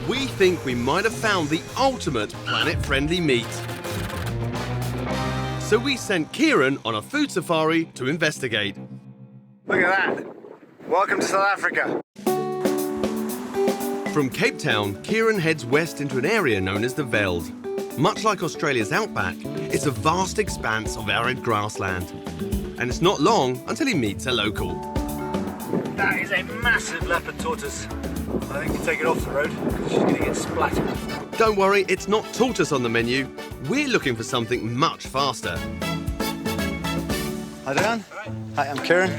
we think we might have found the ultimate planet-friendly meat. So we sent Kieran on a food safari to investigate. Look at that. Welcome to South Africa. From Cape Town, Kieran heads west into an area known as the Veld. Much like Australia's outback, it's a vast expanse of arid grassland. And it's not long until he meets a local. That is a massive leopard tortoise. I think you take it off the road because she's going to get splattered. Don't worry, it's not tortoise on the menu. We're looking for something much faster. Hi, Dan. Hi. Hi, I'm Kieran.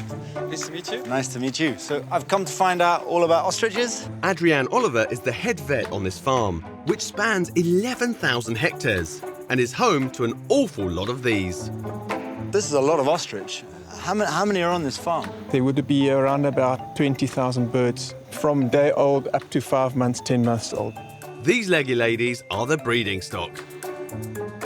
Nice to meet you. Nice to meet you. So I've come to find out all about ostriches. Andi Oliver is the head vet on this farm, which spans 11,000 hectares and is home to an awful lot of these. This is a lot of ostrich. How many are on this farm? There would be around about 20,000 birds from day old up to 5 months, 10 months old. These leggy ladies are the breeding stock.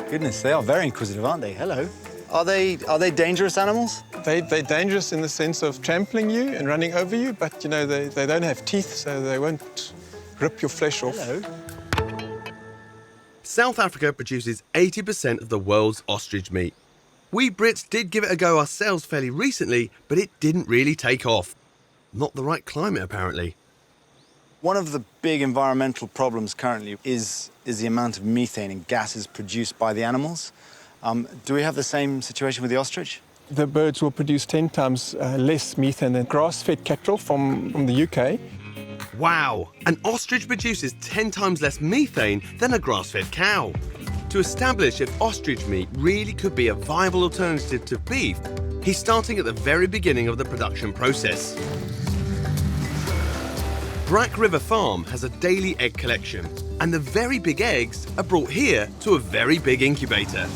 Goodness, they are very inquisitive, aren't they? Hello. Are they dangerous animals? They're dangerous in the sense of trampling you and running over you, but, you know, they don't have teeth, so they won't rip your flesh off. Hello. South Africa produces 80% of the world's ostrich meat. We Brits did give it a go ourselves fairly recently, but it didn't really take off. Not the right climate, apparently. One of the big environmental problems currently is the amount of methane and gases produced by the animals. Do we have the same situation with the ostrich? The birds will produce 10 times less methane than grass-fed cattle from the UK. Wow! An ostrich produces 10 times less methane than a grass-fed cow. To establish if ostrich meat really could be a viable alternative to beef, he's starting at the very beginning of the production process. Brack River Farm has a daily egg collection, and the very big eggs are brought here to a very big incubator.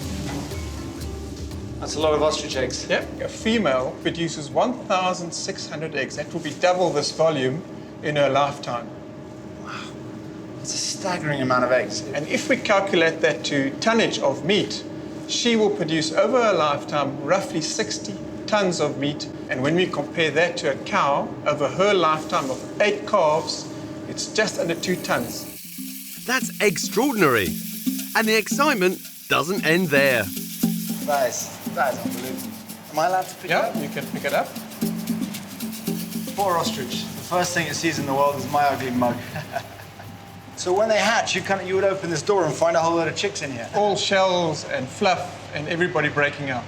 That's a lot of ostrich eggs. Yep. A female produces 1,600 eggs. That will be double this volume in her lifetime. That's a staggering amount of eggs. And if we calculate that to tonnage of meat, she will produce over her lifetime roughly 60 tons of meat. And when we compare that to a cow, over her lifetime of 8 calves, it's just under 2 tons. That's extraordinary. And the excitement doesn't end there. That is unbelievable. Am I allowed to pick it up? Yeah, you can pick it up. Poor ostrich. The first thing it sees in the world is my ugly mug. So when they hatch, you would open this door and find a whole load of chicks in here. All shells and fluff and everybody breaking out.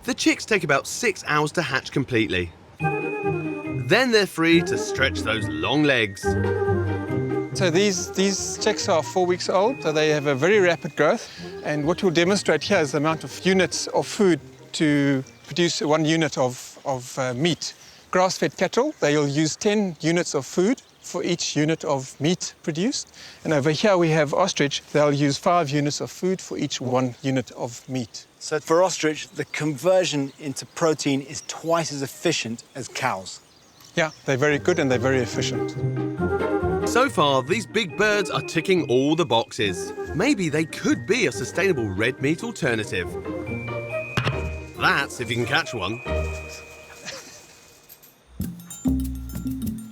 The chicks take about 6 hours to hatch completely. Then they're free to stretch those long legs. So these chicks are 4 weeks old, so they have a very rapid growth. And what we'll demonstrate here is the amount of units of food to produce 1 unit of meat. Grass-fed cattle, they'll use 10 units of food for each unit of meat produced. And over here we have ostrich, they'll use 5 units of food for each 1 unit of meat. So for ostrich, the conversion into protein is twice as efficient as cows. Yeah, they're very good and they're very efficient. So far, these big birds are ticking all the boxes. Maybe they could be a sustainable red meat alternative. That's if you can catch one.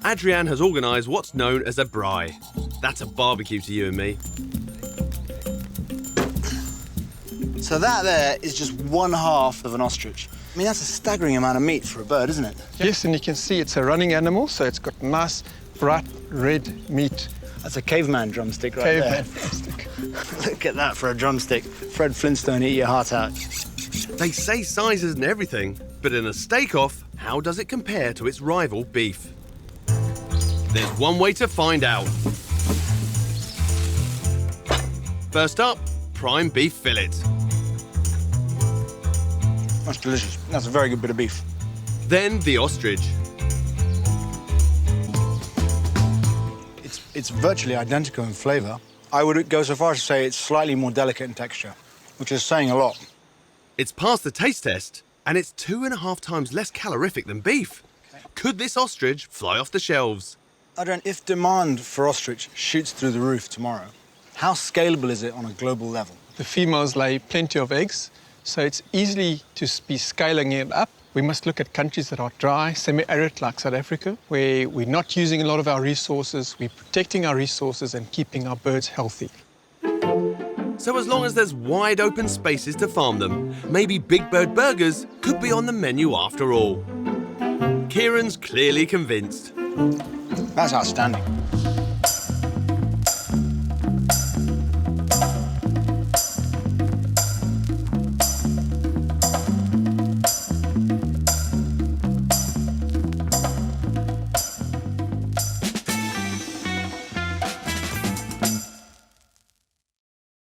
Adrian has organised what's known as a braai. That's a barbecue to you and me. So that there is just 1/2 of an ostrich. I mean, that's a staggering amount of meat for a bird, isn't it? Yes, and you can see it's a running animal, so it's got nice, bright red meat. That's a caveman drumstick right there. Drumstick. Look at that for a drumstick. Fred Flintstone, eat your heart out. They say size isn't everything, but in a steak-off, how does it compare to its rival beef? There's one way to find out. First up, prime beef fillet. That's delicious. That's a very good bit of beef. Then the ostrich. It's virtually identical in flavour. I would go so far as to say it's slightly more delicate in texture, which is saying a lot. It's passed the taste test, and it's 2.5 times less calorific than beef. Okay. Could this ostrich fly off the shelves? Adrian, if demand for ostrich shoots through the roof tomorrow, how scalable is it on a global level? The females lay plenty of eggs, so it's easily to be scaling it up We must look at countries that are dry, semi-arid like South Africa, where we're not using a lot of our resources, we're protecting our resources and keeping our birds healthy. So as long as there's wide open spaces to farm them, maybe big bird burgers could be on the menu after all. Kieran's clearly convinced. That's outstanding.